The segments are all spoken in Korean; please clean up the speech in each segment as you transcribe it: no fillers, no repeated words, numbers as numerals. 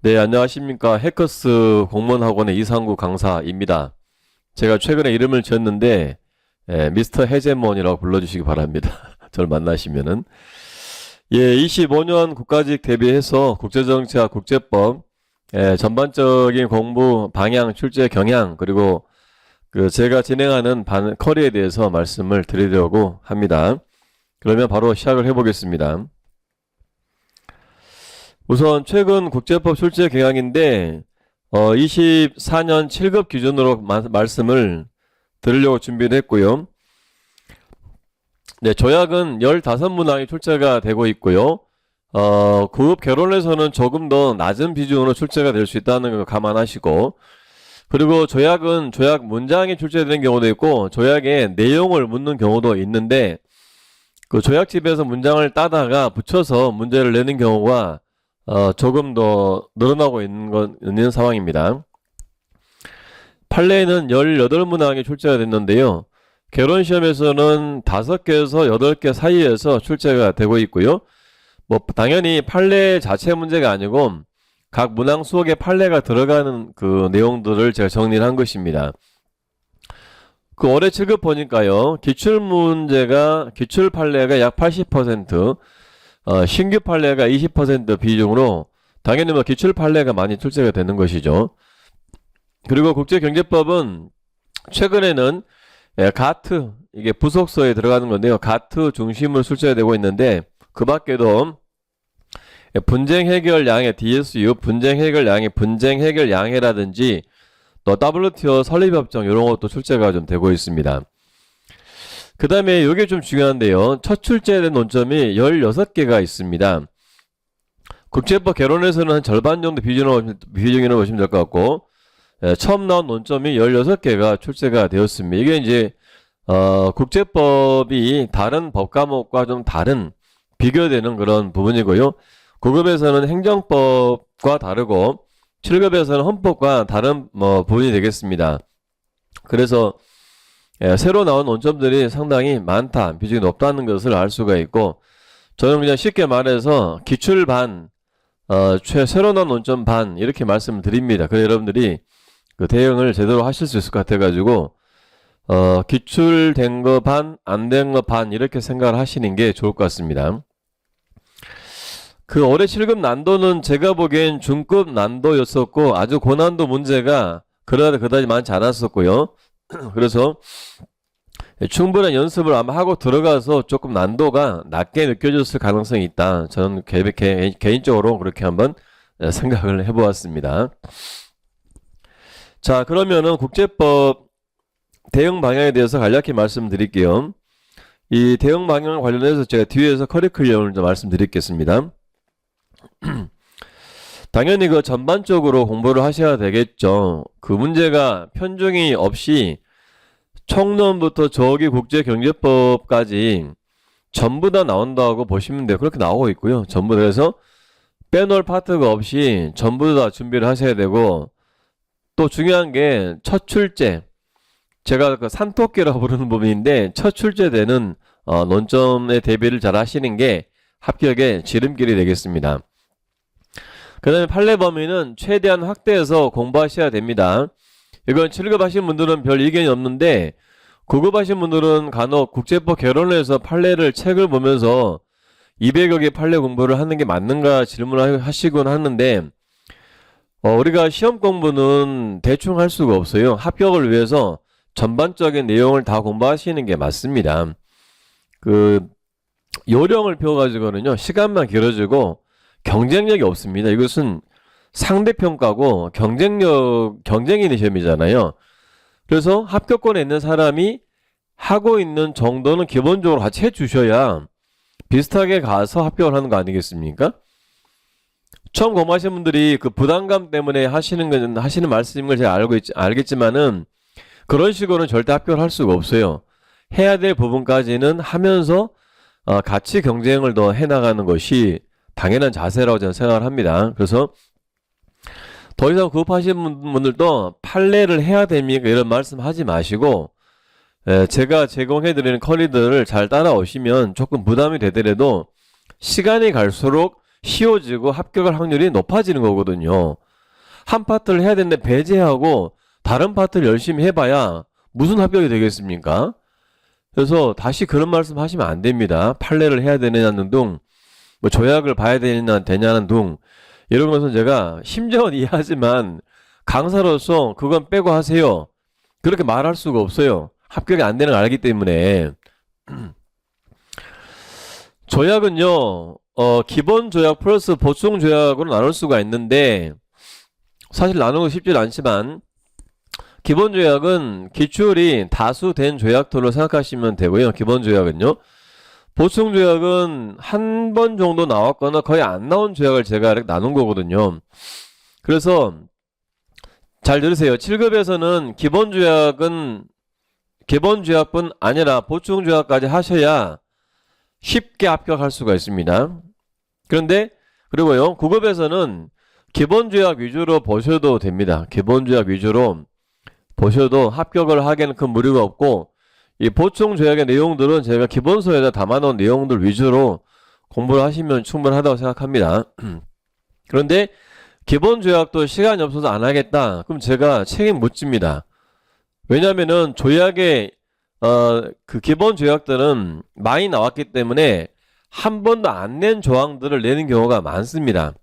네, 안녕하십니까. 해커스 공무원학원의 이상구 강사입니다. 제가 최근에 이름을 지었는데, 미스터 해제몬이라고 불러주시기 바랍니다. 저를 만나시면은. 예, 25년 국가직 대비해서 국제정치학, 국제법, 전반적인 공부 방향, 출제 경향, 그리고 제가 진행하는 커리에 대해서 말씀을 드리려고 합니다. 그러면 바로 시작을 해보겠습니다. 우선 최근 국제법 출제 경향인데 24년 7급 기준으로 말씀을 드리려고 준비를 했고요. 네, 조약은 15문항이 출제가 되고 있고요. 9급 결론에서는 조금 더 낮은 비중으로 출제가 될 수 있다는 거 감안하시고, 그리고 조약은 조약 문장이 출제되는 경우도 있고 조약의 내용을 묻는 경우도 있는데, 그 조약집에서 문장을 따다가 붙여서 문제를 내는 경우가 조금 더 늘어나고 있는 상황입니다. 판례에는 18문항이 출제가 됐는데요. 결혼시험에서는 5개에서 8개 사이에서 출제가 되고 있고요. 당연히 판례 자체 문제가 아니고 각 문항 속에 판례가 들어가는 그 내용들을 제가 정리를 한 것입니다. 그 올해 7급 보니까요. 기출 판례가 약 80%, 신규 판례가 20% 비중으로 당연히 기출 판례가 많이 출제가 되는 것이죠. 그리고 국제경제법은 최근에는 가트, 이게 부속서에 들어가는 건데요. 가트 중심으로 출제가 되고 있는데, 그 밖에도 분쟁 해결량의 DSU, 분쟁 해결량의 분쟁 해결량해라든지 또 WTO 설립협정 이런 것도 출제가 좀 되고 있습니다. 그 다음에 이게 좀 중요한데요. 첫 출제된 논점이 16개가 있습니다. 국제법 개론에서는 한 절반 정도 비중이라고 보시면 될 것 같고, 처음 나온 논점이 16개가 출제가 되었습니다. 이게 이제 국제법이 다른 법 과목과 좀 다른 비교되는 그런 부분이고요. 9급에서는 행정법과 다르고 7급에서는 헌법과 다른 부분이 되겠습니다. 그래서 새로 나온 논점들이 상당히 많다, 비중이 높다는 것을 알 수가 있고, 저는 그냥 쉽게 말해서 기출 반, 새로 나온 논점 반 이렇게 말씀을 드립니다. 그래서 여러분들이 그 대응을 제대로 하실 수 있을 것 같아가지고 기출된 거 반, 안 된 거 반 이렇게 생각을 하시는 게 좋을 것 같습니다. 그 올해 7급 난도는 제가 보기엔 중급 난도였었고 아주 고난도 문제가 그다지 많지 않았었고요. 그래서 충분한 연습을 아마 하고 들어가서 조금 난도가 낮게 느껴졌을 가능성이 있다. 저는 개인적으로 그렇게 한번 생각을 해보았습니다. 자, 그러면은 국제법 대응 방향에 대해서 간략히 말씀드릴게요. 이 대응 방향 관련해서 제가 뒤에서 커리큘럼을 좀 말씀드리겠습니다. 당연히 그 전반적으로 공부를 하셔야 되겠죠. 그 문제가 편중이 없이 총론부터 저기 국제경제법까지 전부 다 나온다고 보시면 돼요. 그렇게 나오고 있고요. 전부 다. 그래서 빼놓을 파트가 없이 전부 다 준비를 하셔야 되고, 또 중요한 게 첫 출제, 제가 그 산토끼라고 부르는 부분인데 첫 출제되는 논점의 대비를 잘 하시는 게 합격의 지름길이 되겠습니다. 그 다음에 판례 범위는 최대한 확대해서 공부하셔야 됩니다. 이건 7급 하신 분들은 별 이견이 없는데 9급 하신 분들은 간혹 국제법 개론에서 판례를 책을 보면서 200여 개 판례 공부를 하는 게 맞는가 질문을 하시곤 하는데, 우리가 시험 공부는 대충 할 수가 없어요. 합격을 위해서 전반적인 내용을 다 공부하시는 게 맞습니다. 그 요령을 배워가지고는요, 시간만 길어지고 경쟁력이 없습니다. 이것은 상대평가고 경쟁이 있는 시험이잖아요. 그래서 합격권에 있는 사람이 하고 있는 정도는 기본적으로 같이 해주셔야 비슷하게 가서 합격을 하는 거 아니겠습니까? 처음 공부하시는 분들이 그 부담감 때문에 하시는 말씀인 걸 제가 알겠지만은 그런 식으로는 절대 합격을 할 수가 없어요. 해야 될 부분까지는 하면서 같이 경쟁을 더 해나가는 것이 당연한 자세라고 저는 생각을 합니다. 그래서 더 이상 급하신 분들도 판례를 해야 됩니까? 이런 말씀 하지 마시고, 제가 제공해드리는 커리들을 잘 따라오시면 조금 부담이 되더라도 시간이 갈수록 쉬워지고 합격할 확률이 높아지는 거거든요. 한 파트를 해야 되는데 배제하고 다른 파트를 열심히 해봐야 무슨 합격이 되겠습니까? 그래서 다시 그런 말씀 하시면 안 됩니다. 판례를 해야 되느냐는 둥, 뭐 조약을 봐야 되냐는 둥, 이런 것은 제가 심정은 이해하지만 강사로서 그건 빼고 하세요. 그렇게 말할 수가 없어요. 합격이 안 되는 걸 알기 때문에. 조약은요, 기본 조약 플러스 보충 조약으로 나눌 수가 있는데, 사실 나누기 쉽지 않지만, 기본 조약은 기출이 다수된 조약들로 생각하시면 되고요. 기본 조약은요. 보충 조약은 한 번 정도 나왔거나 거의 안 나온 조약을 제가 이렇게 나눈 거거든요. 그래서 잘 들으세요. 7급에서는 기본 조약뿐 아니라 보충 조약까지 하셔야 쉽게 합격할 수가 있습니다. 그리고요, 9급에서는 기본 조약 위주로 보셔도 됩니다. 기본 조약 위주로 보셔도 합격을 하기에는 큰 무리가 없고, 이 보충 조약의 내용들은 제가 기본서에다 담아놓은 내용들 위주로 공부를 하시면 충분하다고 생각합니다. 그런데 기본 조약도 시간이 없어서 안 하겠다. 그럼 제가 책임 못 집니다. 왜냐면은 조약의 그 기본 조약들은 많이 나왔기 때문에 한 번도 안 낸 조항들을 내는 경우가 많습니다.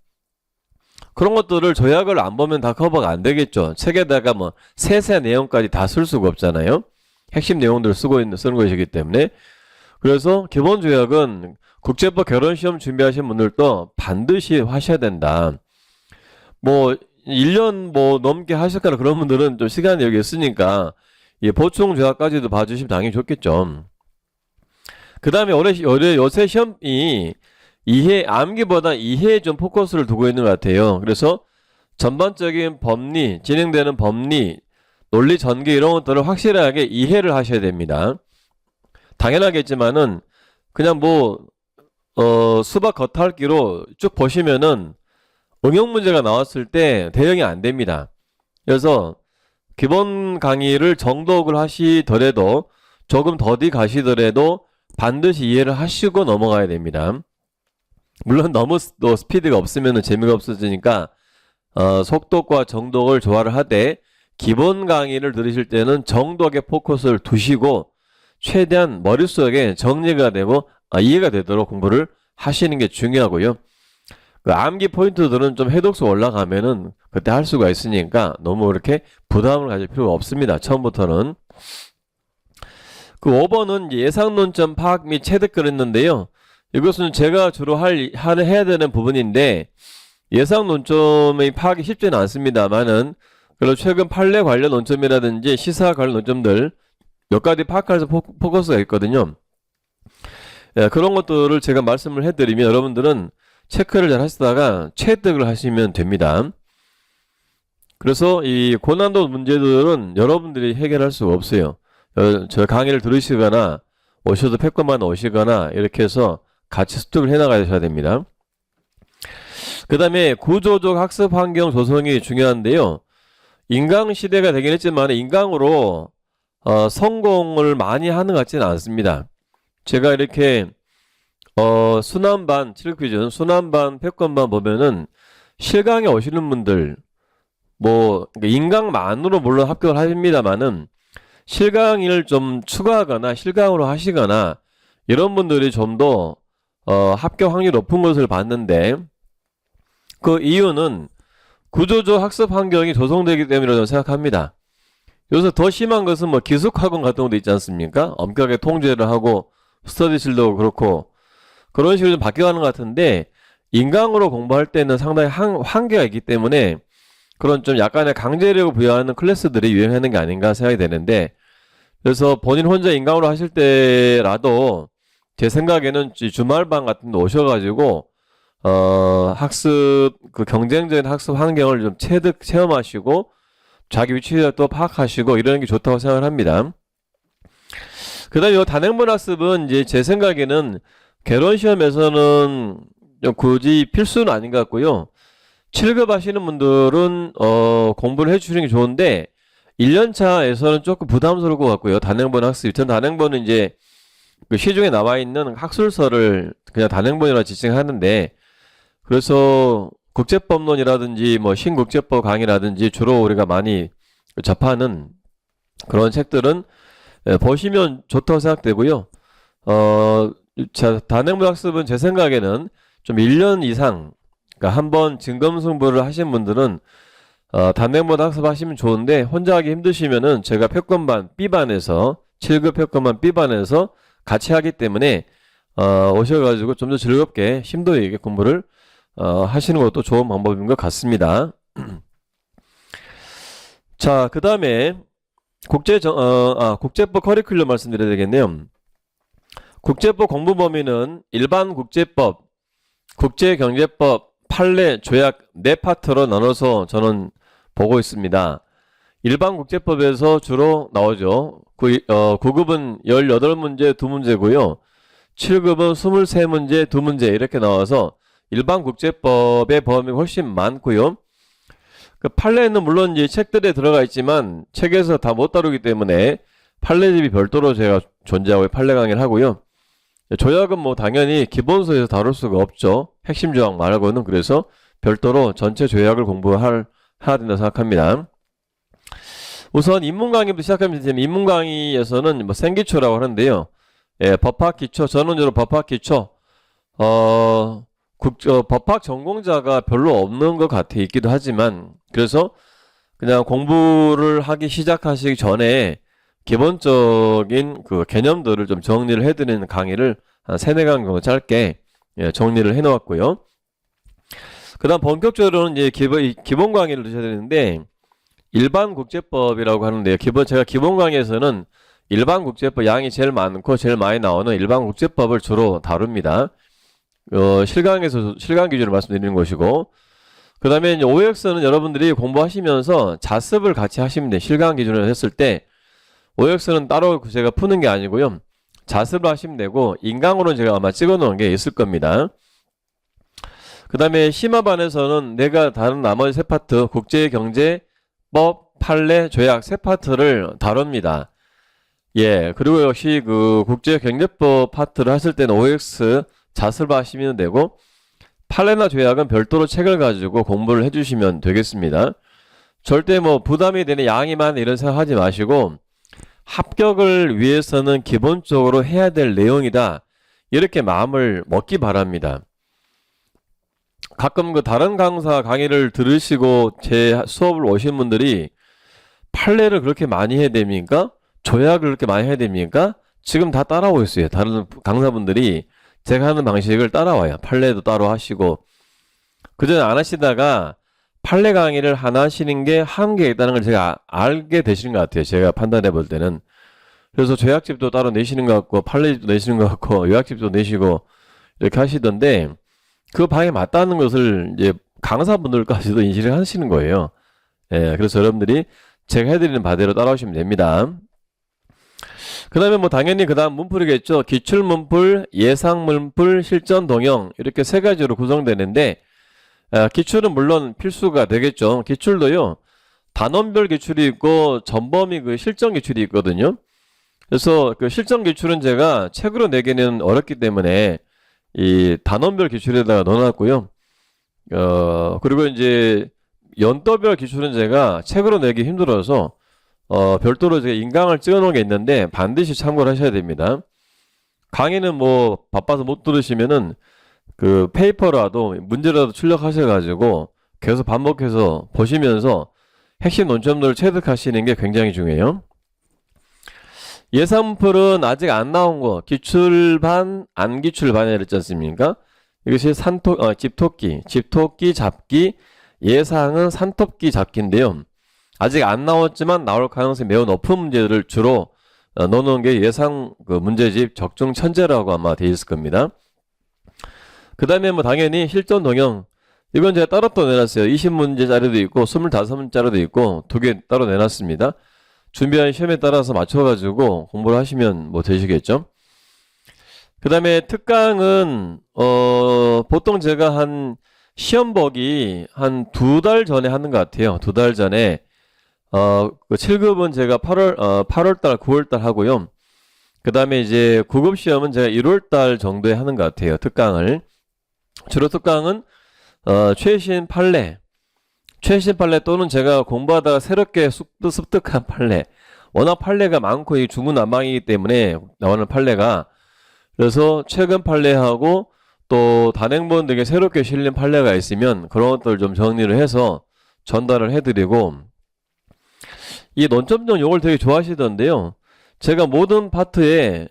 그런 것들을 조약을 안 보면 다 커버가 안 되겠죠. 책에다가 뭐 세세한 내용까지 다 쓸 수가 없잖아요. 핵심 내용들을 쓰는 것이기 때문에. 그래서 기본 조약은 국제법 결혼시험 준비하시는 분들도 반드시 하셔야 된다. 뭐 1년 뭐 넘게 하셨거나 그런 분들은 좀 시간이 여기 있으니까 이 보충 조약까지도 봐주시면 당연히 좋겠죠. 그 다음에 요새 시험이 암기보다 이해에 좀 포커스를 두고 있는 것 같아요. 그래서 전반적인 법리, 진행되는 법리, 논리 전개 이런 것들을 확실하게 이해를 하셔야 됩니다. 당연하겠지만은 그냥 수박 겉핥기로 쭉 보시면은 응용 문제가 나왔을 때 대응이 안 됩니다. 그래서 기본 강의를 정독을 하시더라도 조금 더디 가시더라도 반드시 이해를 하시고 넘어가야 됩니다. 물론 너무 스피드가 없으면 재미가 없어지니까 속독과 정독을 조화를 하되 기본 강의를 들으실 때는 정독에 포커스를 두시고 최대한 머릿속에 정리가 되고 이해가 되도록 공부를 하시는 게 중요하고요. 그 암기 포인트들은 좀 해독수 올라가면은 그때 할 수가 있으니까 너무 그렇게 부담을 가질 필요가 없습니다. 처음부터는. 그 5번은 예상 논점 파악 및 체득을 했는데요. 이것은 제가 주로 해야 되는 부분인데 예상 논점의 파악이 쉽지는 않습니다만은 그리고 최근 판례 관련 논점이라든지 시사 관련 논점들 몇 가지 파악해서 포커스가 있거든요. 예, 그런 것들을 제가 말씀을 해드리면 여러분들은 체크를 잘 하시다가 체득을 하시면 됩니다. 그래서 이 고난도 문제들은 여러분들이 해결할 수가 없어요. 저 강의를 들으시거나 오셔도 패권만 오시거나 이렇게 해서 같이 습득을 해나가셔야 됩니다. 그 다음에 구조적 학습 환경 조성이 중요한데요. 인강 시대가 되긴 했지만 인강으로 성공을 많이 하는 것 같지는 않습니다. 제가 이렇게 순환반, 7급 기준 순환반, 패권반 보면은 실강에 오시는 분들 인강만으로 물론 합격을 합니다만은 실강을 좀 추가하거나 실강으로 하시거나 이런 분들이 좀 더 합격 확률이 높은 것을 봤는데 그 이유는 구조적 학습 환경이 조성되기 때문이라고 생각합니다. 요새 더 심한 것은 기숙학원 같은 것도 있지 않습니까? 엄격하게 통제를 하고 스터디실도 그렇고 그런 식으로 좀 바뀌어가는 것 같은데 인강으로 공부할 때는 상당히 한계가 있기 때문에 그런 좀 약간의 강제력을 부여하는 클래스들이 유행하는 게 아닌가 생각이 되는데 그래서 본인 혼자 인강으로 하실 때라도 제 생각에는 주말반 같은 데 오셔가지고 학습 경쟁적인 학습 환경을 좀 체험하시고 자기 위치를 또 파악하시고 이러는 게 좋다고 생각을 합니다. 그 다음에 이 단행본 학습은 이제 제 생각에는 개론시험에서는 굳이 필수는 아닌 것 같고요. 7급 하시는 분들은 공부를 해주시는 게 좋은데 1년차에서는 조금 부담스러울 것 같고요. 단행본 학습. 전 단행본은 이제 그 시중에 나와 있는 학술서를 그냥 단행본이라고 지칭하는데 그래서 국제법론이라든지 뭐 신국제법 강의라든지 주로 우리가 많이 접하는 그런 책들은 보시면 좋다고 생각되고요. 단행본 학습은 제 생각에는 좀 1년 이상, 그러니까 한번 진검승부를 하신 분들은 단행본 학습하시면 좋은데, 혼자 하기 힘드시면은 제가 표권반 B반에서 7급 표권반 B반에서 같이 하기 때문에 오셔가지고 좀 더 즐겁게 심도 있게 공부를 하시는 것도 좋은 방법인 것 같습니다. 자, 그 다음에 국제법 커리큘럼 말씀드려야 되겠네요. 국제법 공부 범위는 일반 국제법, 국제경제법, 판례, 조약 4파트로 나눠서 저는 보고 있습니다. 일반 국제법에서 주로 나오죠. 9급은 18문제 2문제고요. 7급은 23문제 2문제 이렇게 나와서 일반 국제법의 범위가 훨씬 많고요. 그 판례는 물론 이제 책들에 들어가 있지만 책에서 다 못 다루기 때문에 판례집이 별도로 제가 존재하고 판례 강의를 하고요. 조약은 뭐 당연히 기본서에서 다룰 수가 없죠. 핵심 조항 말고는. 그래서 별도로 전체 조약을 해야 된다 생각합니다. 우선 입문 강의부터 시작하면 되면, 입문 강의에서는 뭐 생기초라고 하는데요. 법학 기초, 전원적으로 법학 기초, 법학 전공자가 별로 없는 것 같아 있기도 하지만, 그래서 그냥 공부를 하기 시작하시기 전에 기본적인 그 개념들을 좀 정리를 해드리는 강의를 한 3-4강 정도 짧게 정리를 해 놓았고요. 그 다음 본격적으로는 이제 기본 강의를 드셔야 되는데, 일반 국제법이라고 하는데요. 제가 기본 강의에서는 일반 국제법 양이 제일 많고 제일 많이 나오는 일반 국제법을 주로 다룹니다. 실강 기준으로 말씀드리는 것이고, 그 다음에 이제 OX는 여러분들이 공부하시면서 자습을 같이 하시면 돼요. 실강 기준으로 했을 때 OX는 따로 제가 푸는 게 아니고요. 자습을 하시면 되고, 인강으로는 제가 아마 찍어 놓은 게 있을 겁니다. 그 다음에 심화반에서는 내가 다른 나머지 3파트, 국제경제법, 판례, 조약 3파트를 다룹니다. 예, 그리고 역시 그 국제경제법 파트를 하실 때는 OX 자습을 하시면 되고, 판례나 조약은 별도로 책을 가지고 공부를 해주시면 되겠습니다. 절대 뭐 부담이 되는 양이 많은 이런 생각 하지 마시고, 합격을 위해서는 기본적으로 해야 될 내용이다, 이렇게 마음을 먹기 바랍니다. 가끔 그 다른 강사 강의를 들으시고 제 수업을 오신 분들이 판례를 그렇게 많이 해야 됩니까? 조약을 그렇게 많이 해야 됩니까? 지금 다 따라오고 있어요. 다른 강사분들이 제가 하는 방식을 따라와요. 판례도 따로 하시고. 그전에 안 하시다가 판례 강의를 하나 하시는 게 한계가 있다는 걸 제가 알게 되시는 것 같아요. 제가 판단해 볼 때는. 그래서 조약집도 따로 내시는 것 같고, 판례집도 내시는 것 같고, 요약집도 내시고 이렇게 하시던데, 그 방에 맞다는 것을 이제 강사분들까지도 인식을 하시는 거예요. 예, 그래서 여러분들이 제가 해드리는 바대로 따라오시면 됩니다. 그 다음에 뭐 당연히 그 다음 문풀이겠죠. 기출문풀, 예상문풀, 실전동형, 이렇게 3가지로 구성되는데, 기출은 물론 필수가 되겠죠. 기출도요, 단원별 기출이 있고 전범위 그 실전 기출이 있거든요. 그래서 그 실전 기출은 제가 책으로 내기는 어렵기 때문에 이 단원별 기출에다가 넣어놨고요. 그리고 이제 연도별 기출은 제가 책으로 내기 힘들어서 별도로 제가 인강을 찍어 놓은 게 있는데 반드시 참고를 하셔야 됩니다. 강의는 뭐 바빠서 못 들으시면은 그 페이퍼라도 문제라도 출력하셔가지고 계속 반복해서 보시면서 핵심 논점들을 체득하시는 게 굉장히 중요해요. 예상문풀은 아직 안 나온 거, 기출반, 안 기출반에 이랬지 않습니까? 이것이 집토끼 잡기, 예상은 산토끼 잡기인데요. 아직 안 나왔지만 나올 가능성이 매우 높은 문제들을 주로 넣어놓은 게 예상 그 문제집 적중 천재라고 아마 되어 있을 겁니다. 그 다음에 뭐 당연히 실전 동형, 이건 제가 따로 또 내놨어요. 20문제짜리도 있고 25문제짜리도 있고 2개 따로 내놨습니다. 준비한 시험에 따라서 맞춰가지고 공부를 하시면 뭐 되시겠죠. 그 다음에 특강은 보통 제가 한 시험 보기 한 2달 전에 하는 것 같아요. 2달 전에 그 7급은 제가 8월달 9월달 하고요. 그 다음에 이제 9급 시험은 제가 1월달 정도에 하는 것 같아요. 특강을. 주로 특강은 최신 판례 또는 제가 공부하다가 새롭게 습득한 판례, 워낙 판례가 많고 이 중구난방이기 때문에 나오는 판례가, 그래서 최근 판례하고 또 단행본 등에 새롭게 실린 판례가 있으면 그런 것들을 좀 정리를 해서 전달을 해드리고, 이 논점정 요걸 되게 좋아하시던데요. 제가 모든 파트에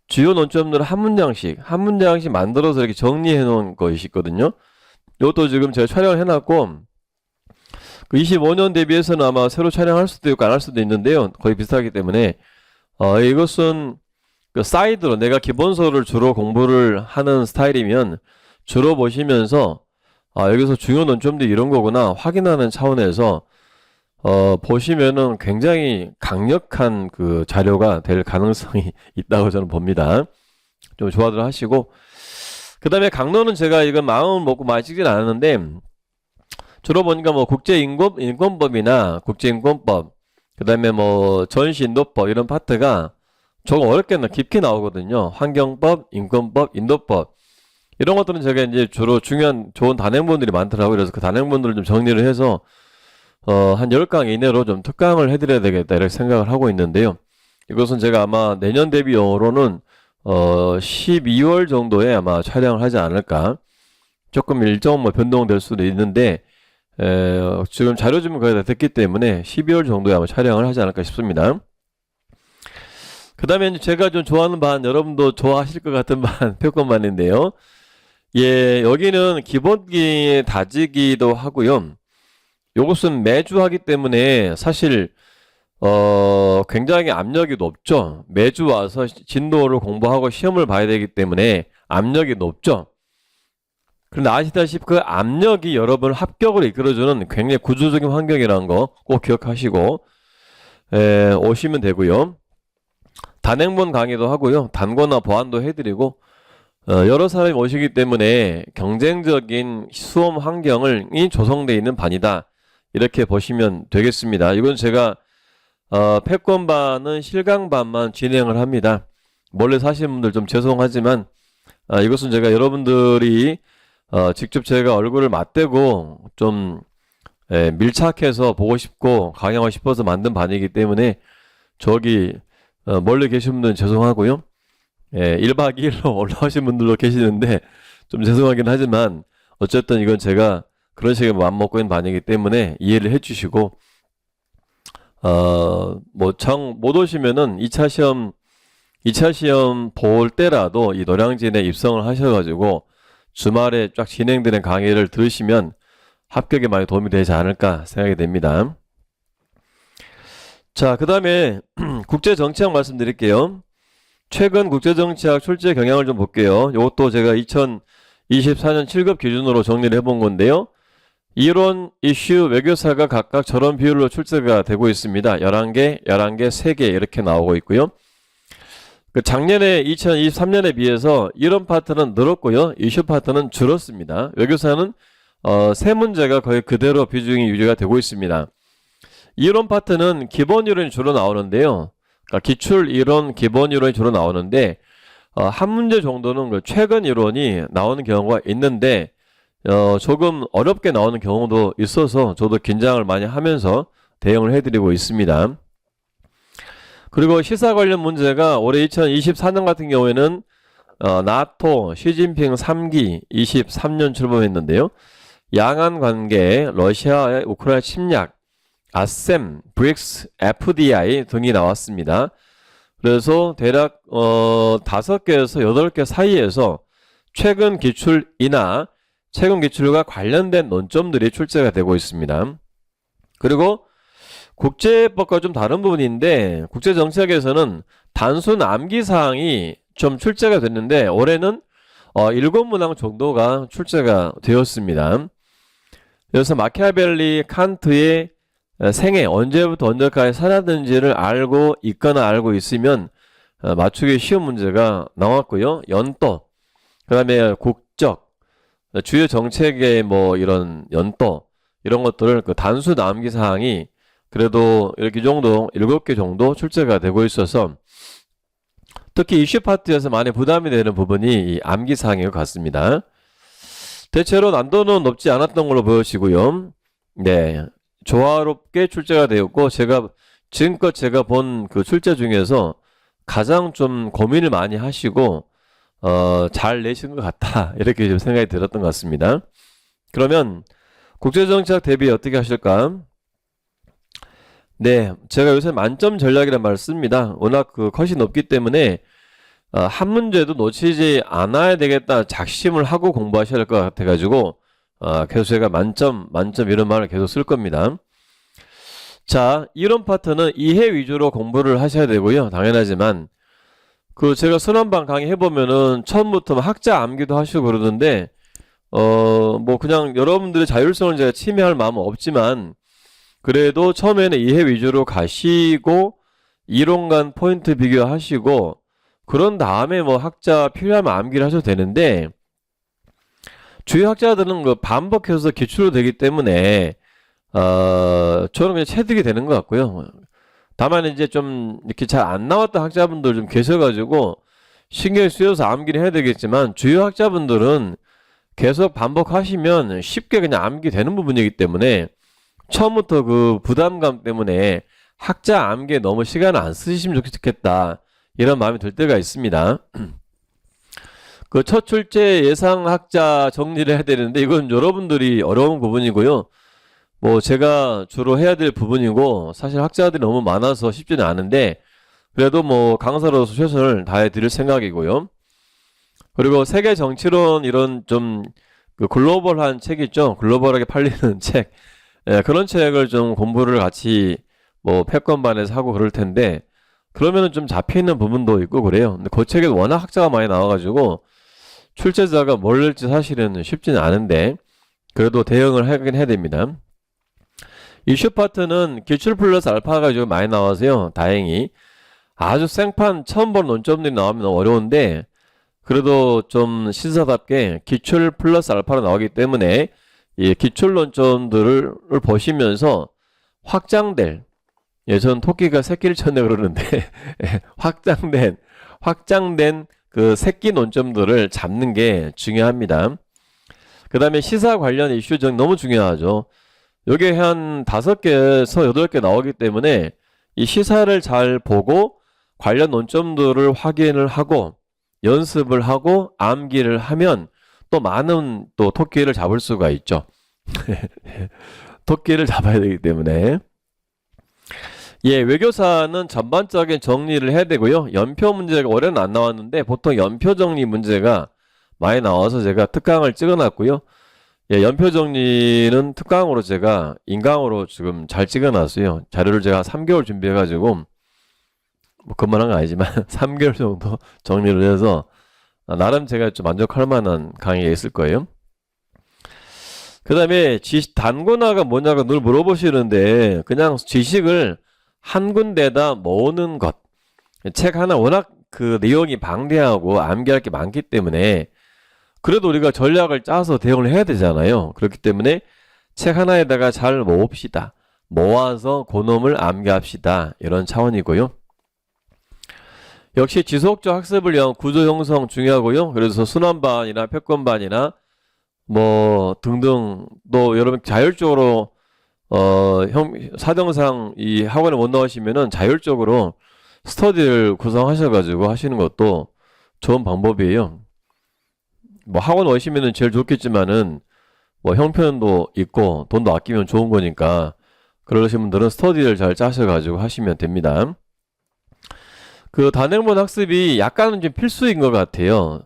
주요 논점들을 한 문장씩 만들어서 이렇게 정리해 놓은 것이 있거든요. 이것도 지금 제가 촬영을 해놨고, 그 25년 대비해서는 아마 새로 촬영할 수도 있고 안 할 수도 있는데요. 거의 비슷하기 때문에 이것은 그 사이드로, 내가 기본서를 주로 공부를 하는 스타일이면 주로 보시면서 여기서 중요 논점들이 이런 거구나 확인하는 차원에서 보시면은 굉장히 강력한 그 자료가 될 가능성이 있다고 저는 봅니다. 좀 조화들 하시고, 그 다음에 강론은 제가 이건 마음 먹고 많이 찍진 않았는데, 주로 보니까 뭐 국제인권법이나 국제인권법, 그 다음에 뭐 전시인도법 이런 파트가 조금 어렵게 깊게 나오거든요. 환경법, 인권법, 인도법 이런 것들은 제가 이제 주로 중요한 좋은 단행본들이 많더라고요. 그래서 그 단행본들을 좀 정리를 해서 한 10강 이내로 좀 특강을 해드려야 되겠다 이렇게 생각을 하고 있는데요. 이것은 제가 아마 내년 대비용으로는 12월 정도에 아마 촬영을 하지 않을까. 조금 일정 뭐 변동될 수도 있는데 지금 자료집은 거의 다 됐기 때문에 12월 정도에 아마 촬영을 하지 않을까 싶습니다. 그 다음에 제가 좀 좋아하는 반, 여러분도 좋아하실 것 같은 반, 표권반인데요. 예, 여기는 기본기 다지기도 하고요. 요것은 매주 하기 때문에 사실 굉장히 압력이 높죠. 매주 와서 진도를 공부하고 시험을 봐야 되기 때문에 압력이 높죠. 그런데 아시다시피 그 압력이 여러분을 합격으로 이끌어주는 굉장히 구조적인 환경이라는 거 꼭 기억하시고 오시면 되고요. 단행본 강의도 하고요. 단권화 보완도 해드리고 여러 사람이 오시기 때문에 경쟁적인 수험 환경이 조성되어 있는 반이다. 이렇게 보시면 되겠습니다. 이건 제가 패권반은 실강반만 진행을 합니다. 멀리 사시는 분들 좀 죄송하지만 이것은 제가 여러분들이 직접 제가 얼굴을 맞대고 좀 밀착해서 보고 싶고 강의하고 싶어서 만든 반이기 때문에 저기 멀리 계신 분들은 죄송하고요. 1박 2일로 올라오신 분들도 계시는데 좀 죄송하긴 하지만 어쨌든 이건 제가 그런 식의 맘먹고 있는 반이기 때문에 이해를 해주시고 뭐 정 못 오시면은 2차 시험 볼 때라도 이 노량진에 입성을 하셔가지고 주말에 쫙 진행되는 강의를 들으시면 합격에 많이 도움이 되지 않을까 생각이 됩니다. 자, 그 다음에 국제정치학 말씀드릴게요. 최근 국제정치학 출제 경향을 좀 볼게요. 이것도 제가 2024년 7급 기준으로 정리를 해본 건데요. 이론, 이슈, 외교사가 각각 저런 비율로 출제가 되고 있습니다. 11개, 3개 이렇게 나오고 있고요. 그 작년에 2023년에 비해서 이론 파트는 늘었고요. 이슈 파트는 줄었습니다. 외교사는 세 문제가 거의 그대로 비중이 유지가 되고 있습니다. 이론 파트는 기본 이론이 주로 나오는데요. 그러니까 기출 이론, 기본 이론이 주로 나오는데 한 문제 정도는 그 최근 이론이 나오는 경우가 있는데 조금 어렵게 나오는 경우도 있어서 저도 긴장을 많이 하면서 대응을 해드리고 있습니다. 그리고 시사 관련 문제가 올해 2024년 같은 경우에는 나토 시진핑 3기 23년 출범했는데요. 양안 관계, 러시아의 우크라이나 침략, 아셈, 브릭스, FDI 등이 나왔습니다. 그래서 대략 5개에서 8개 사이에서 최근 기출이나 최근 기출과 관련된 논점들이 출제가 되고 있습니다. 그리고 국제법과 좀 다른 부분인데 국제정치학에서는 단순 암기사항이 좀 출제가 됐는데 올해는 7문항 정도가 출제가 되었습니다. 그래서 마키아벨리, 칸트의 생애 언제부터 언제까지 살았는지를 알고 있거나 알고 있으면 맞추기 쉬운 문제가 나왔고요. 연도, 그 다음에 국적, 주요 정책의 뭐 이런 연도 이런 것들을 그 단순 암기 사항이 그래도 이렇게 정도 7개 정도 출제가 되고 있어서 특히 이슈 파트에서 많이 부담이 되는 부분이 이 암기 사항인 것 같습니다. 대체로 난도는 높지 않았던 걸로 보여지고요. 네, 조화롭게 출제가 되었고 지금껏 제가 본 그 출제 중에서 가장 좀 고민을 많이 하시고 잘 내신 것 같다 이렇게 좀 생각이 들었던 것 같습니다. 그러면 국제정치학 대비 어떻게 하실까? 네, 제가 요새 만점 전략이라는 말을 씁니다. 워낙 그 컷이 높기 때문에 한 문제도 놓치지 않아야 되겠다 작심을 하고 공부하셔야 할 것 같아가지고 계속 제가 만점 이런 말을 계속 쓸 겁니다. 자, 이론 파트는 이해 위주로 공부를 하셔야 되고요. 당연하지만 그 제가 순환반 강의 해보면은 처음부터 학자 암기도 하시고 그러던데 뭐 그냥 여러분들의 자율성을 제가 침해할 마음은 없지만 그래도 처음에는 이해 위주로 가시고 이론 간 포인트 비교하시고 그런 다음에 뭐 학자 필요하면 암기를 하셔도 되는데 주요 학자들은 그 반복해서 기출로 되기 때문에 저는 그냥 체득이 되는 것 같고요. 다만 이제 좀 이렇게 잘 안 나왔던 학자분들 좀 계셔가지고 신경 쓰여서 암기를 해야 되겠지만 주요 학자분들은 계속 반복하시면 쉽게 그냥 암기되는 부분이기 때문에 처음부터 그 부담감 때문에 학자 암기에 너무 시간을 안 쓰시면 좋겠다 이런 마음이 들 때가 있습니다. 그 첫 출제 예상 학자 정리를 해야 되는데 이건 여러분들이 어려운 부분이고요. 뭐 제가 주로 해야 될 부분이고 사실 학자들이 너무 많아서 쉽지는 않은데 그래도 뭐 강사로서 최선을 다해 드릴 생각이고요. 그리고 세계 정치론 이런 좀 그 글로벌한 책 있죠. 글로벌하게 팔리는 책. 예, 그런 책을 좀 공부를 같이 뭐 패권반에서 하고 그럴 텐데 그러면은 좀 잡혀있는 부분도 있고 그래요. 근데 그 책에 워낙 학자가 많이 나와가지고 출제자가 뭘 낼지 사실은 쉽지는 않은데 그래도 대응을 하긴 해야 됩니다. 이슈 파트는 기출 플러스 알파가 좀 많이 나와서요. 다행히 아주 생판 처음 본 논점들이 나오면 너무 어려운데 그래도 좀 신사답게 기출 플러스 알파로 나오기 때문에 이 기출 논점들을 보시면서 확장될 저는 토끼가 새끼를 쳤네 그러는데 확장된 그 새끼 논점들을 잡는 게 중요합니다. 그 다음에 시사 관련 이슈 너무 중요하죠. 여기 한 5개에서 8개 나오기 때문에 이 시사를 잘 보고 관련 논점들을 확인을 하고 연습을 하고 암기를 하면 또 많은 또 토끼를 잡을 수가 있죠. 토끼를 잡아야 되기 때문에 예, 외교사는 전반적인 정리를 해야 되고요. 연표 문제가 올해는 안 나왔는데 보통 연표 정리 문제가 많이 나와서 제가 특강을 찍어놨고요. 예, 연표 정리는 특강으로 제가 인강으로 지금 잘 찍어놨어요. 자료를 제가 3개월 준비해가지고 뭐 그만한 건 아니지만 3개월 정도 정리를 해서 나름 제가 좀 만족할 만한 강의가 있을 거예요. 그 다음에 단권화가 뭐냐고 늘 물어보시는데 그냥 지식을 한 군데다 모으는 것. 책 하나 워낙 그 내용이 방대하고 암기할 게 많기 때문에 그래도 우리가 전략을 짜서 대응을 해야 되잖아요. 그렇기 때문에 책 하나에다가 잘 모읍시다. 모아서 그놈을 암기합시다. 이런 차원이고요. 역시 지속적 학습을 위한 구조 형성 중요하고요. 그래서 순환반이나 패권반이나 뭐 등등 또 여러분 자율적으로 사정상 이 학원에 못 나오시면은 자율적으로 스터디를 구성하셔가지고 하시는 것도 좋은 방법이에요. 뭐 학원 오시면은 제일 좋겠지만은 뭐 형편도 있고 돈도 아끼면 좋은 거니까 그러신 분들은 스터디를 잘 짜셔가지고 하시면 됩니다. 그 단행본 학습이 약간은 좀 필수인 것 같아요.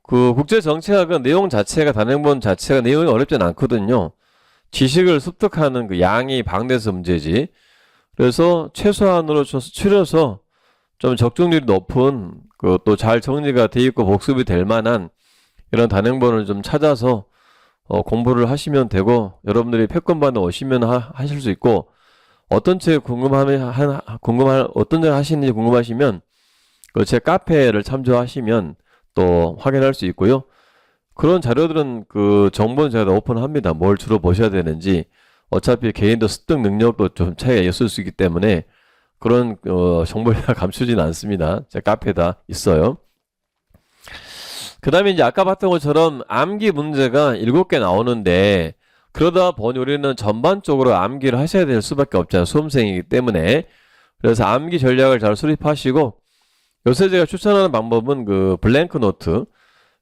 그 국제정치학은 내용 자체가 단행본 자체가 내용이 어렵진 않거든요. 지식을 습득하는 그 양이 방대해서 문제지. 그래서 최소한으로 추려서 좀 적중률이 높은 그 또 잘 정리가 돼 있고 복습이 될 만한 이런 단행본을 좀 찾아서 공부를 하시면 되고 여러분들이 패권반에 오시면 하실 수 있고 어떤 책 어떤 책 하시는지 궁금하시면 그 제 카페를 참조하시면 또 확인할 수 있고요. 그런 자료들은 그 정보는 제가 오픈합니다. 뭘 주로 보셔야 되는지 어차피 개인도 습득 능력도 좀 차이가 있을 수 있기 때문에 그런 정보를 감추지는 않습니다. 제 카페다 있어요. 그 다음에 이제 아까 봤던 것처럼 암기 문제가 7개 나오는데, 그러다 보니 우리는 전반적으로 암기를 하셔야 될 수밖에 없잖아요. 수험생이기 때문에. 그래서 암기 전략을 잘 수립하시고, 요새 제가 추천하는 방법은 그 블랭크 노트,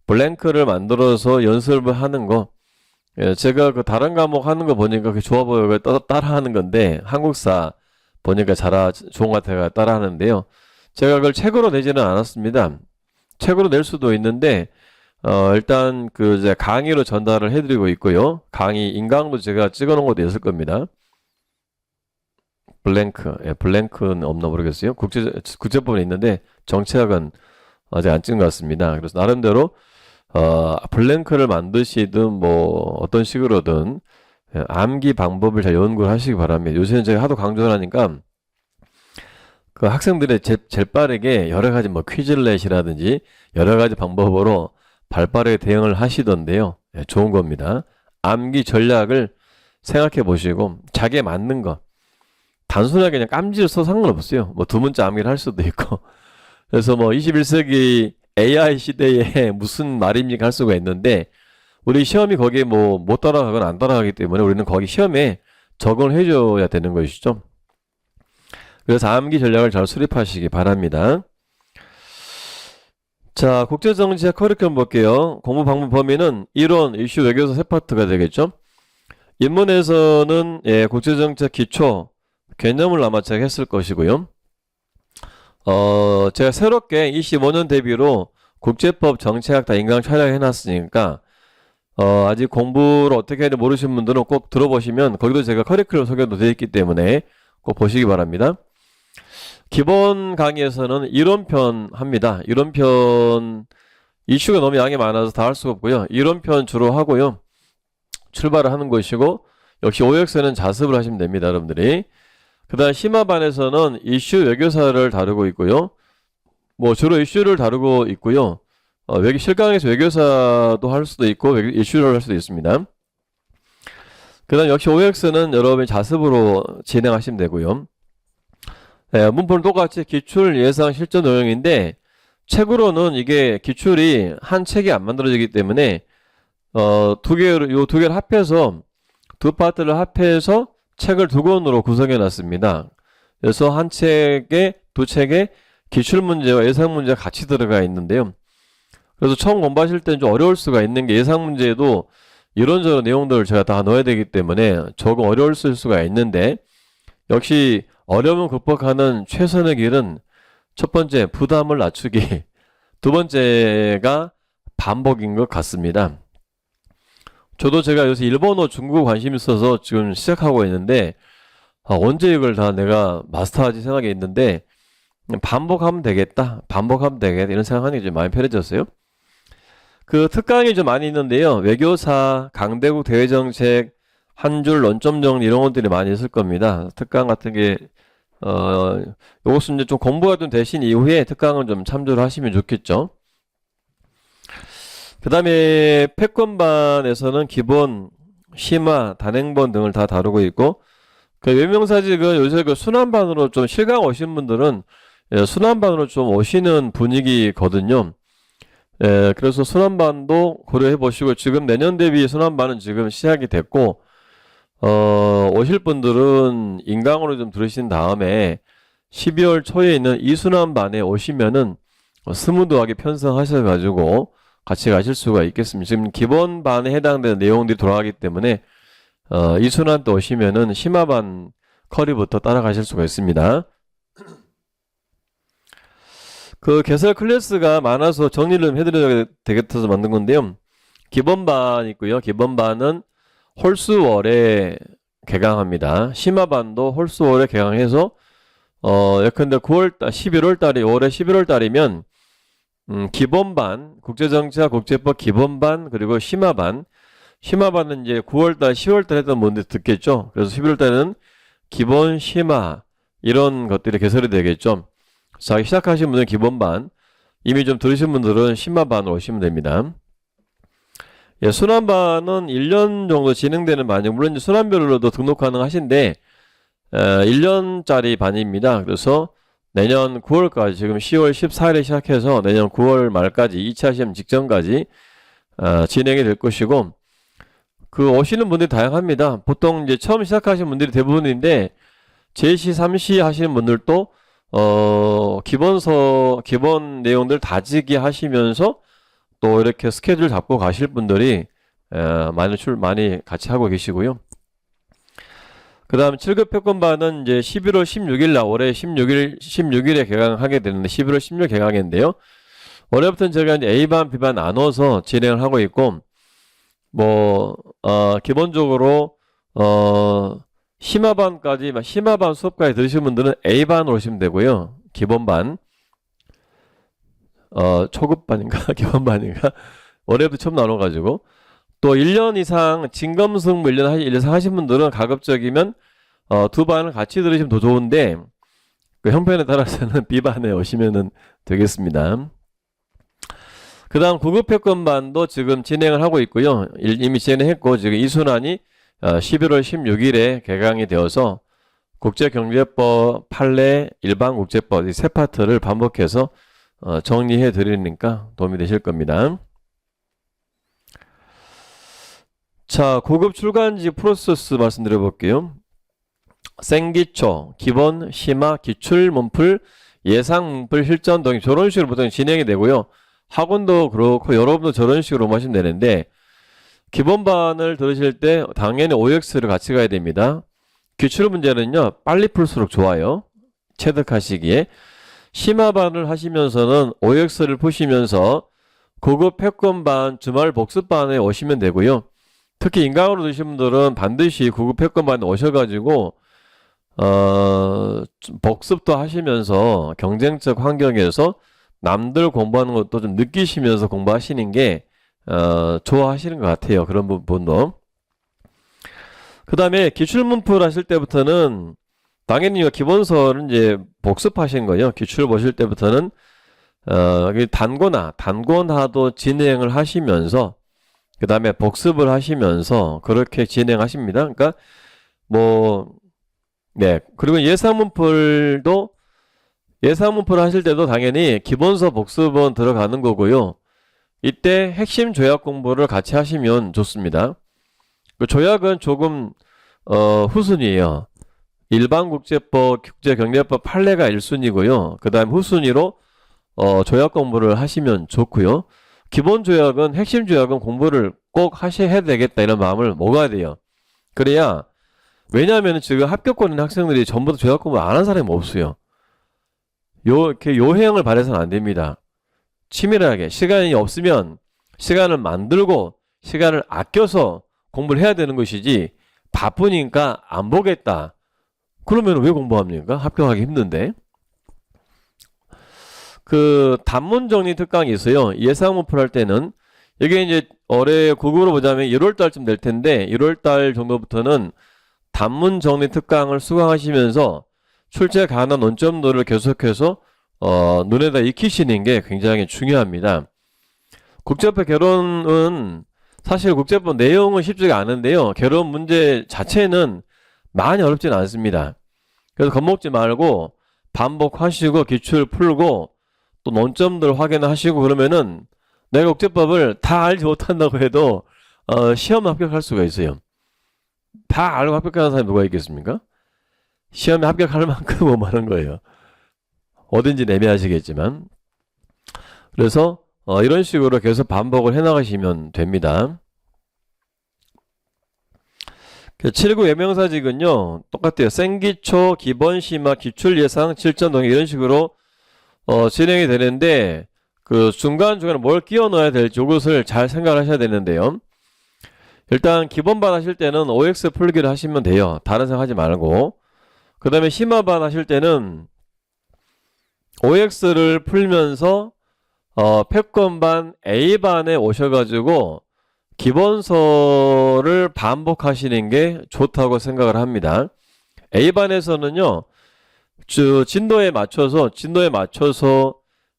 블랭크를 만들어서 연습을 하는 거. 예, 제가 그 다른 과목 하는 거 보니까 그게 좋아 보여서 따라 하는 건데, 한국사 보니까 좋은 것 같아서 따라 하는데요. 제가 그걸 책으로 내지는 않았습니다. 책으로 낼 수도 있는데, 일단 그 이제 강의로 전달을 해드리고 있고요. 강의 인강도 제가 찍어 놓은 것도 있을 겁니다. 블랭크, 예, 블랭크는 없나 모르겠어요. 국제법은 있는데 정치학은 아직 안 찍은 것 같습니다. 그래서 나름대로 블랭크를 만드시든 뭐 어떤 식으로든 예, 암기 방법을 잘 연구를 하시기 바랍니다. 요새는 제가 하도 강조를 하니까 그 학생들의 제일 빠르게 여러 가지 뭐 퀴즐렛이라든지 여러 가지 방법으로 발빠르게 대응을 하시던데요. 예, 좋은 겁니다. 암기 전략을 생각해 보시고 자기에 맞는 거. 단순하게 그냥 깜지를 써서 상관없어요. 뭐 두 문자 암기를 할 수도 있고. 그래서 뭐 21세기 AI 시대에 무슨 말입니까 할 수가 있는데, 우리 시험이 거기에 뭐 못 따라가거나 안 따라가기 때문에 우리는 거기 시험에 적응을 해줘야 되는 것이죠. 그래서 암기 전략을 잘 수립하시기 바랍니다. 자, 국제정치학 커리큘럼 볼게요. 공부 방법 범위는 이론, 이슈, 외교사 세 파트가 되겠죠. 인문에서는 예, 국제정치학 기초, 개념을 아마 제가 했을 것이고요. 제가 새롭게 25년 대비로 국제법, 정치학 다 인강 촬영해 놨으니까 아직 공부를 어떻게 해야 되는지 모르시는 분들은 꼭 들어보시면 거기도 제가 커리큘럼 소개도 되어 있기 때문에 꼭 보시기 바랍니다. 기본 강의에서는 이론편 합니다. 이론편 이슈가 너무 양이 많아서 다 할 수가 없고요. 이론편 주로 하고요. 출발을 하는 것이고, 역시 OX는 자습을 하시면 됩니다, 여러분들이. 그 다음 심화반에서는 이슈 외교사를 다루고 있고요. 뭐 주로 이슈를 다루고 있고요. 실강에서 외교사도 할 수도 있고 이슈를 할 수도 있습니다. 그 다음 역시 OX는 여러분이 자습으로 진행하시면 되고요. 네, 문법은 똑같이 기출, 예상, 실전 내용인데, 책으로는 이게 기출이 한 책이 안 만들어지기 때문에 요 두 개를 합해서, 두 파트를 합해서 책을 두 권으로 구성해 놨습니다. 그래서 한 책에, 두 책에 기출문제와 예상문제가 같이 들어가 있는데요. 그래서 처음 공부하실 때는 좀 어려울 수가 있는 게, 예상문제에도 이런저런 내용들을 제가 다 넣어야 되기 때문에 조금 어려울 수가 있는데, 역시 어려움을 극복하는 최선의 길은 첫 번째, 부담을 낮추기. 두 번째가 반복인 것 같습니다. 저도 제가 요새 일본어, 중국어 관심이 있어서 지금 시작하고 있는데, 언제 이걸 다 내가 마스터하지 생각이 있는데, 반복하면 되겠다, 이런 생각하는 게 좀 많이 편해졌어요. 그 특강이 좀 많이 있는데요. 외교사, 강대국 대외정책, 한 줄 논점 정리, 이런 것들이 많이 있을 겁니다. 특강 같은 게 요것은 이제 좀 공부가 좀 되신 이후에 특강을 좀 참조를 하시면 좋겠죠. 그 다음에 패권반에서는 기본, 심화, 단행본 등을 다 다루고 있고, 그 외명사직은 요새 그 순환반으로 좀 실강 오신 분들은 순환반으로 좀 오시는 분위기거든요. 그래서 순환반도 고려해 보시고, 지금 내년 대비 순환반은 지금 시작이 됐고, 오실 분들은 인강으로 좀 들으신 다음에 12월 초에 있는 이순환반에 오시면은 스무드하게 편성하셔가지고 같이 가실 수가 있겠습니다. 지금 기본반에 해당되는 내용들이 돌아가기 때문에 이순환 때 오시면은 심화반 커리부터 따라가실 수가 있습니다. 그 개설 클래스가 많아서 정리를 좀 해드려야 되겠어서 만든 건데요. 기본반 있고요. 기본반은 홀수월에 개강합니다. 심화반도 홀수월에 개강해서 예컨대 9월달, 11월달이, 올해 11월달이면 기본반, 국제정치학, 국제법 기본반, 그리고 심화반은 이제 9월달, 10월달 했던 분들 듣겠죠. 그래서 11월달에는 기본, 심화 이런 것들이 개설이 되겠죠. 자, 시작하신 분들은 기본반, 이미 좀 들으신 분들은 심화반으로 오시면 됩니다. 예, 순환반은 1년 정도 진행되는 반이고, 물론 이제 순환별로도 등록 가능하신데 1년짜리 반입니다. 그래서 내년 9월까지 지금 10월 14일에 시작해서 내년 9월 말까지 2차 시험 직전까지 진행이 될 것이고 그 오시는 분들이 다양합니다. 보통 이제 처음 시작하시는 분들이 대부분인데 제시, 3시 하시는 분들도 기본 내용들 다지기 하시면서 또 이렇게 스케줄 잡고 가실 분들이 많이 같이 하고 계시고요. 그 다음 7급 패권반은 이제 11월 16일 날 올해 16일에 개강하게 되는데 11월 16일 개강인데요. 올해부터는 제가 이제 A반, B반 나눠서 진행을 하고 있고 기본적으로 심화반 수업까지 들으시는 분들은 A반으로 오시면 되고요. 기본반 초급반인가 기본반인가 올해부터 처음 나눠가지고 또 1년 이상 진검승부 1년 이상 하신 분들은 가급적이면 두 반을 같이 들으시면 더 좋은데 그 형편에 따라서는 B반에 오시면 되겠습니다. 그 다음 9급 패권반도 지금 진행을 하고 있고요. 이미 진행했고 지금 2순환이 11월 16일에 개강이 되어서 국제경제법, 판례, 일반국제법 이 세 파트를 반복해서 정리해 드리니까 도움이 되실 겁니다. 자, 고급 출간지 프로세스 말씀드려 볼게요. 생기초, 기본, 심화, 기출, 문풀, 예상, 문풀, 실전 등이 저런 식으로 보통 진행이 되고요. 학원도 그렇고 여러분도 저런 식으로 하시면 되는데 기본반을 들으실 때 당연히 OX를 같이 가야 됩니다. 기출 문제는요. 빨리 풀수록 좋아요. 체득하시기에. 심화반을 하시면서는 OX를 푸시면서 고급 패권반 주말 복습반에 오시면 되고요. 특히 인강으로 드신 분들은 반드시 고급 패권반에 오셔가지고 복습도 하시면서 경쟁적 환경에서 남들 공부하는 것도 좀 느끼시면서 공부하시는 게 좋아하시는 것 같아요. 그런 부분도. 그 다음에 기출문풀 하실 때부터는 당연히 기본서는 이제 복습하시는 거예요. 기출 보실 때부터는 단권화도 진행을 하시면서 그 다음에 복습을 하시면서 그렇게 진행하십니다. 그러니까 그리고 예상문풀도 예상문풀 하실 때도 당연히 기본서 복습은 들어가는 거고요. 이때 핵심 조약 공부를 같이 하시면 좋습니다. 그 조약은 조금 후순위예요. 일반국제법, 국제경제법 판례가 1순위고요. 그 다음 후순위로 조약 공부를 하시면 좋고요. 기본 조약은 핵심 조약은 공부를 꼭 하셔야 되겠다 이런 마음을 먹어야 돼요. 그래야 왜냐하면 지금 합격권 있는 학생들이 전부 다 조약 공부 안 한 사람이 없어요. 이렇게 요행을 발해서는 안 됩니다. 치밀하게 시간이 없으면 시간을 만들고 시간을 아껴서 공부를 해야 되는 것이지 바쁘니까 안 보겠다. 그러면 왜 공부합니까? 합격하기 힘든데. 그 단문 정리 특강이 있어요. 예상문풀 할 때는 이게 이제 올해 국으로 보자면 1월 달쯤 될 텐데 1월 달 정도부터는 단문 정리 특강을 수강하시면서 출제 가능한 논점들을 계속해서 눈에다 익히시는 게 굉장히 중요합니다. 국제법 개론은 사실 국제법 내용은 쉽지가 않은데요. 개론 문제 자체는 많이 어렵진 않습니다. 그래서 겁먹지 말고 반복하시고 기출 풀고 또 논점들 확인하시고 그러면은 내가 국제법을 다 알지 못한다고 해도 시험 합격할 수가 있어요. 다 알고 합격하는 사람이 누가 있겠습니까? 시험에 합격할 만큼 오만한 거예요. 어딘지 애매하시겠지만. 그래서 이런 식으로 계속 반복을 해나가시면 됩니다. 7구 외명사직은요 똑같아요. 생기초, 기본, 심화, 기출, 예상, 실전 동의 이런 식으로 진행이 되는데 그 중간중간에 뭘 끼워 넣어야 될지 이것을 잘 생각을 하셔야 되는데요. 일단 기본반 하실 때는 OX 풀기를 하시면 돼요. 다른 생각 하지 말고. 그 다음에 심화반 하실 때는 OX를 풀면서 패권반 A반에 오셔가지고 기본서를 반복하시는 게 좋다고 생각을 합니다. A반에서는요 진도에 맞춰서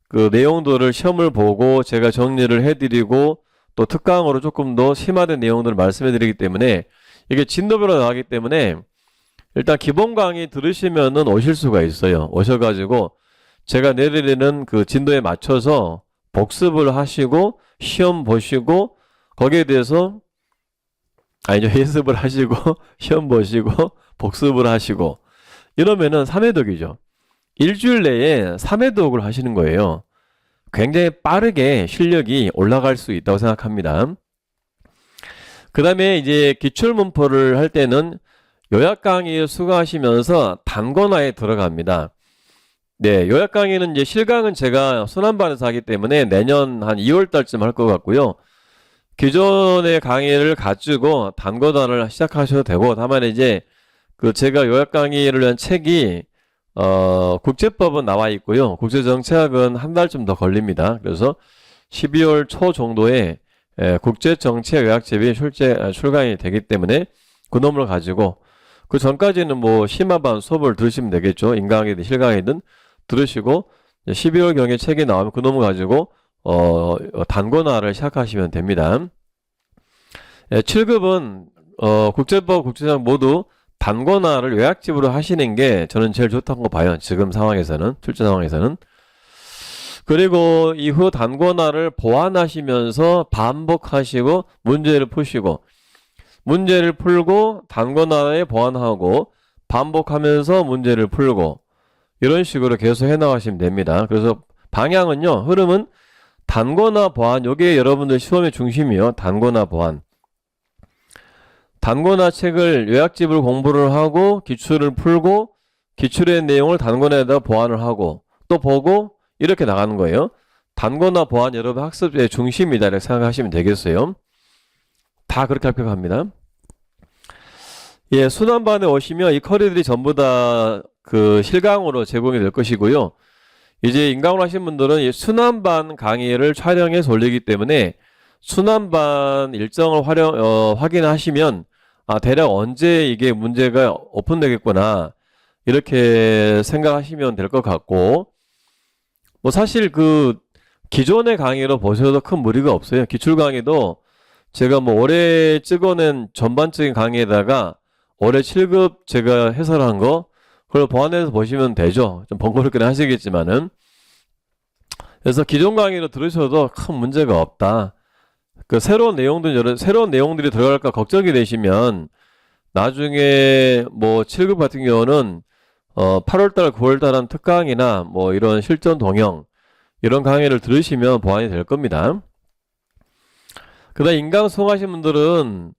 그 내용들을 시험을 보고 제가 정리를 해드리고 또 특강으로 조금 더 심화된 내용들을 말씀해드리기 때문에 이게 진도별로 나가기 때문에 일단 기본 강의 들으시면은 오실 수가 있어요. 오셔가지고 제가 내리는 그 진도에 맞춰서 복습을 하시고 시험 보시고 거기에 대해서 아니죠. 연습을 하시고 시험 보시고 복습을 하시고 이러면은 3회독이죠. 일주일 내에 3회독을 하시는 거예요. 굉장히 빠르게 실력이 올라갈 수 있다고 생각합니다. 그 다음에 이제 기출문법을 할 때는 요약 강의를 수강하시면서 단권화에 들어갑니다. 네, 요약 강의는 이제 실강은 제가 순환반에서 하기 때문에 내년 한 2월 달쯤 할 것 같고요. 기존의 강의를 가지고 단권화를 시작하셔도 되고, 다만 이제 그 제가 요약 강의를 한 책이 국제법은 나와 있고요. 국제정치학은 한 달쯤 더 걸립니다. 그래서 12월 초 정도에 국제정치학 요약집이 출간이 되기 때문에 그 놈을 가지고 그 전까지는 뭐 심화반 수업을 들으시면 되겠죠. 인강이든 실강이든 들으시고 12월경에 책이 나오면 그 놈을 가지고 단권화를 시작하시면 됩니다. 7급은 국제법, 국제정치학 모두 단권화를 요약집으로 하시는 게 저는 제일 좋다고 봐요. 지금 상황에서는, 출제 상황에서는. 그리고 이후 단권화를 보완하시면서 반복하시고 문제를 푸시고 문제를 풀고 단권화에 보완하고 반복하면서 문제를 풀고 이런 식으로 계속 해나가시면 됩니다. 그래서 방향은요, 흐름은 단권화 보완, 요게 여러분들 시험의 중심이요. 단권화 보완. 단권화 책을 요약집을 공부를 하고 기출을 풀고 기출의 내용을 단권화에다 보완을 하고 또 보고 이렇게 나가는 거예요. 단권화 보완 여러분 학습의 중심이다 이렇게 생각하시면 되겠어요. 다 그렇게 합격합니다. 예, 순환반에 오시면 이 커리들이 전부 다 그 실강으로 제공이 될 것이고요. 이제 인강을 하신 분들은 이 순환반 강의를 촬영해서 올리기 때문에 순환반 일정을 확인하시면 대략 언제 이게 문제가 오픈되겠구나 이렇게 생각하시면 될 것 같고, 뭐 사실 그 기존의 강의로 보셔도 큰 무리가 없어요. 기출 강의도 제가 뭐 올해 찍어낸 전반적인 강의에다가 올해 7급 제가 해설한 거 그걸 보완해서 보시면 되죠. 좀 번거롭긴 하시겠지만은. 그래서 기존 강의로 들으셔도 큰 문제가 없다. 그 새로운 내용들이 들어갈까 걱정이 되시면 나중에 뭐 7급 같은 경우는 8월달, 9월달 한 특강이나 뭐 이런 실전 동영 이런 강의를 들으시면 보완이 될 겁니다. 그 다음 인강 수강하신 분들은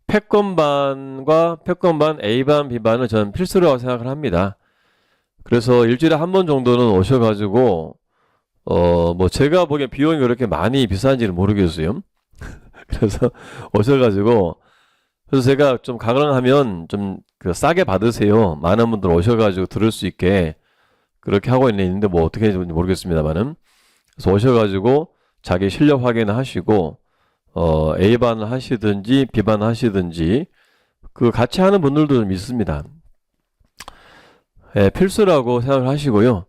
패권반과 패권반 A반, B반을 저는 필수라고 생각을 합니다. 그래서 일주일에 한 번 정도는 오셔가지고 뭐 제가 보기엔 비용이 그렇게 많이 비싼지는 모르겠어요. 그래서 오셔가지고 그래서 제가 좀 가능하면 좀 그 싸게 받으세요. 많은 분들 오셔가지고 들을 수 있게 그렇게 하고 있는데 뭐 어떻게 되는지 모르겠습니다만은. 그래서 오셔가지고 자기 실력 확인하시고 A반을 하시든지 B반을 하시든지 그 같이 하는 분들도 좀 있습니다. 예, 필수라고 생각을 하시고요.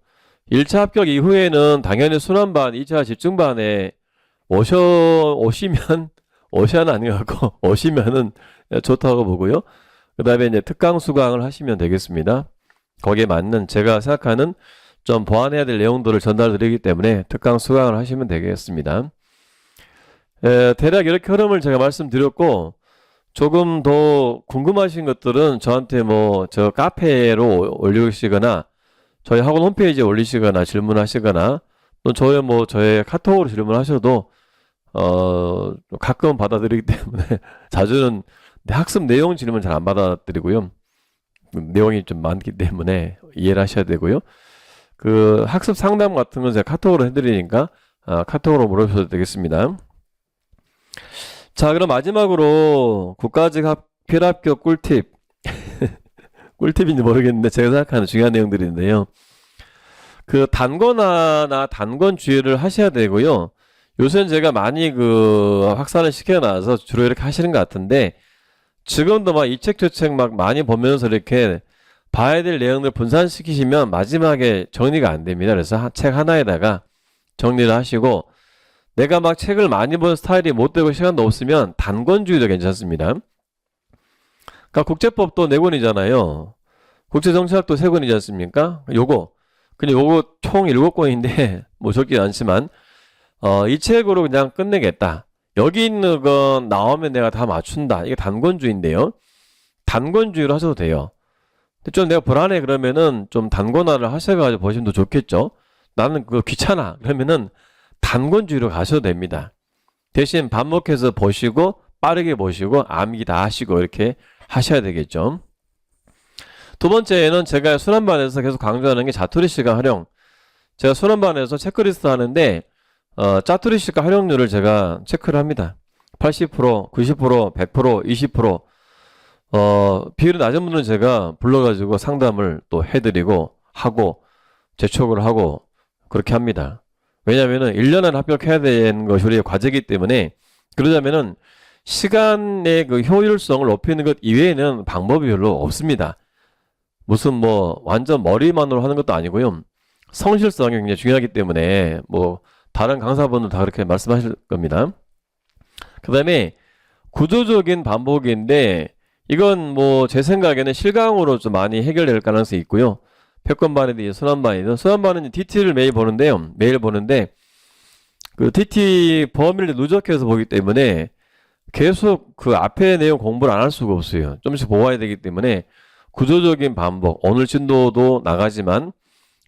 1차 합격 이후에는 당연히 순환반, 2차 집중반에 오시면 오셔는 아닌 것 같고 오시면은 좋다고 보고요. 그 다음에 이제 특강 수강을 하시면 되겠습니다. 거기에 맞는 제가 생각하는 좀 보완해야 될 내용들을 전달드리기 때문에 특강 수강을 하시면 되겠습니다. 대략 이렇게 흐름을 제가 말씀드렸고, 조금 더 궁금하신 것들은 저한테 뭐 저 카페로 올리시거나 저희 학원 홈페이지에 올리시거나 질문하시거나 또 저의 카톡으로 질문하셔도 가끔 받아들이기 때문에 자주는 학습 내용 질문 잘 안 받아드리고요. 내용이 좀 많기 때문에 이해를 하셔야 되고요. 그 학습 상담 같은 건 제가 카톡으로 해드리니까 카톡으로 물어보셔도 되겠습니다. 자, 그럼 마지막으로 국가직 필합격 꿀팁. 꿀팁인지 모르겠는데 제가 생각하는 중요한 내용들인데요. 그 단권화나 단권 주의를 하셔야 되고요. 요새는 제가 많이 그 확산을 시켜놔서 주로 이렇게 하시는 것 같은데 지금도 막 이 책 저 책 막 많이 보면서 이렇게 봐야 될 내용을 분산시키시면 마지막에 정리가 안 됩니다. 그래서 책 하나에다가 정리를 하시고 내가 막 책을 많이 보는 스타일이 못 되고 시간도 없으면 단권주의도 괜찮습니다. 그러니까 국제법도 4권이잖아요. 국제정치학도 3권이지 않습니까? 요거 근데 요거 총 7권인데 뭐 적지 않지만 이 책으로 그냥 끝내겠다. 여기 있는 건 나오면 내가 다 맞춘다. 이게 단권주의인데요. 단권주의로 하셔도 돼요. 근데 좀 내가 불안해 그러면은 좀 단권화를 하셔가지고 보시면 더 좋겠죠. 나는 그거 귀찮아 그러면은 단권주의로 가셔도 됩니다. 대신 반복해서 보시고 빠르게 보시고 암기 다 하시고 이렇게 하셔야 되겠죠. 두 번째는 제가 수능반에서 계속 강조하는 게 자투리 시간 활용. 제가 수능반에서 체크리스트 하는데 짜투리 시간 활용률을 제가 체크를 합니다. 80%, 90%, 100%, 20%. 비율이 낮은 분은 제가 불러가지고 상담을 또 해드리고 하고 재촉을 하고 그렇게 합니다. 왜냐면은 1년 안에 합격해야 되는 것이 우리의 과제이기 때문에 그러자면은 시간의 그 효율성을 높이는 것 이외에는 방법이 별로 없습니다. 무슨 뭐 완전 머리만으로 하는 것도 아니고요. 성실성이 굉장히 중요하기 때문에 뭐 다른 강사분들 다 그렇게 말씀하실 겁니다. 그 다음에 구조적인 반복인데 이건 뭐 제 생각에는 실강으로 좀 많이 해결될 가능성이 있고요. 패권반이든 수험반이든 DT를 매일 보는데요. 매일 보는데 그 DT 범위를 누적해서 보기 때문에 계속 그 앞에 내용 공부를 안 할 수가 없어요. 좀씩 보아야 되기 때문에 구조적인 반복, 오늘 진도도 나가지만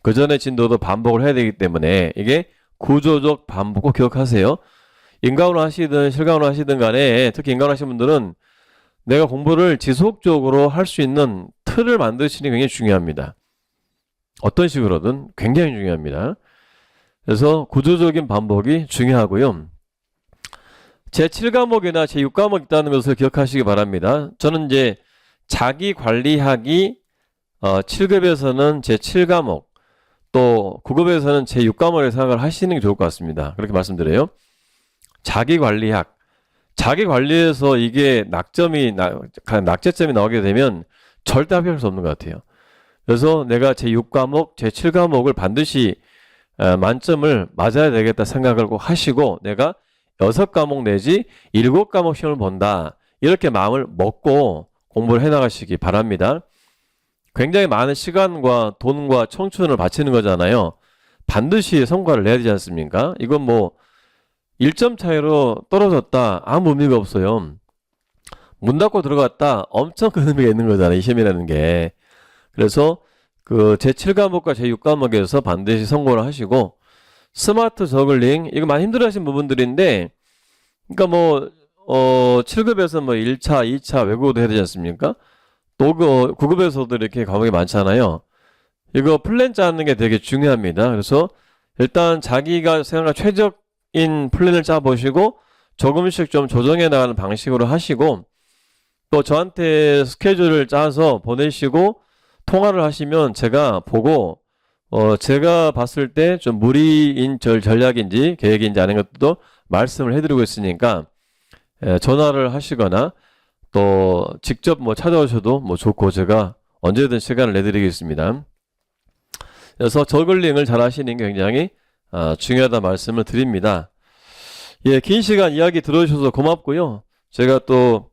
그 전에 진도도 반복을 해야 되기 때문에 이게 구조적 반복 꼭 기억하세요. 인강으로 하시든 실강으로 하시든 간에 특히 인강으로 하시는 분들은 내가 공부를 지속적으로 할 수 있는 틀을 만드시는 게 굉장히 중요합니다. 어떤 식으로든 굉장히 중요합니다. 그래서 구조적인 반복이 중요하고요. 제7과목이나 제6과목 있다는 것을 기억하시기 바랍니다. 저는 이제 자기 관리하기 7급에서는 제7과목 또 9급에서는 제6과목을 생각을 하시는 게 좋을 것 같습니다. 그렇게 말씀드려요. 자기 관리학. 자기 관리에서 이게 낙제점이 나오게 되면 절대 합격할 수 없는 것 같아요. 그래서 내가 제6과목, 제7과목을 반드시 만점을 맞아야 되겠다 생각을 꼭 하시고 내가 6과목 내지 7과목 시험을 본다. 이렇게 마음을 먹고 공부를 해나가시기 바랍니다. 굉장히 많은 시간과 돈과 청춘을 바치는 거잖아요. 반드시 성과를 내야 되지 않습니까? 이건 뭐 1점 차이로 떨어졌다. 아무 의미가 없어요. 문 닫고 들어갔다. 엄청 큰 의미가 있는 거잖아요. 이 시험이라는 게. 그래서 그 제7과목과 제6과목에서 반드시 성공을 하시고 스마트 저글링 이거 많이 힘들어 하신 부분들인데 그러니까 뭐 7급에서 뭐 1차, 2차 외국어도 해야 되지 않습니까? 또 그 9급에서도 이렇게 과목이 많잖아요. 이거 플랜 짜는 게 되게 중요합니다. 그래서 일단 자기가 생각한 최적인 플랜을 짜보시고 조금씩 좀 조정해 나가는 방식으로 하시고 또 저한테 스케줄을 짜서 보내시고 통화를 하시면 제가 보고 제가 봤을 때 좀 무리인 전략인지 계획인지 아닌 것도 말씀을 해드리고 있으니까 전화를 하시거나 또 직접 뭐 찾아오셔도 뭐 좋고 제가 언제든 시간을 내드리겠습니다. 그래서 저글링을 잘 하시는 게 굉장히 중요하다 말씀을 드립니다. 예, 긴 시간 이야기 들어주셔서 고맙고요. 제가 또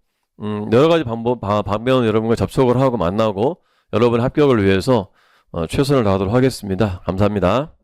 여러 가지 방면 여러분과 접촉을 하고 만나고 여러분 합격을 위해서 최선을 다하도록 하겠습니다. 감사합니다.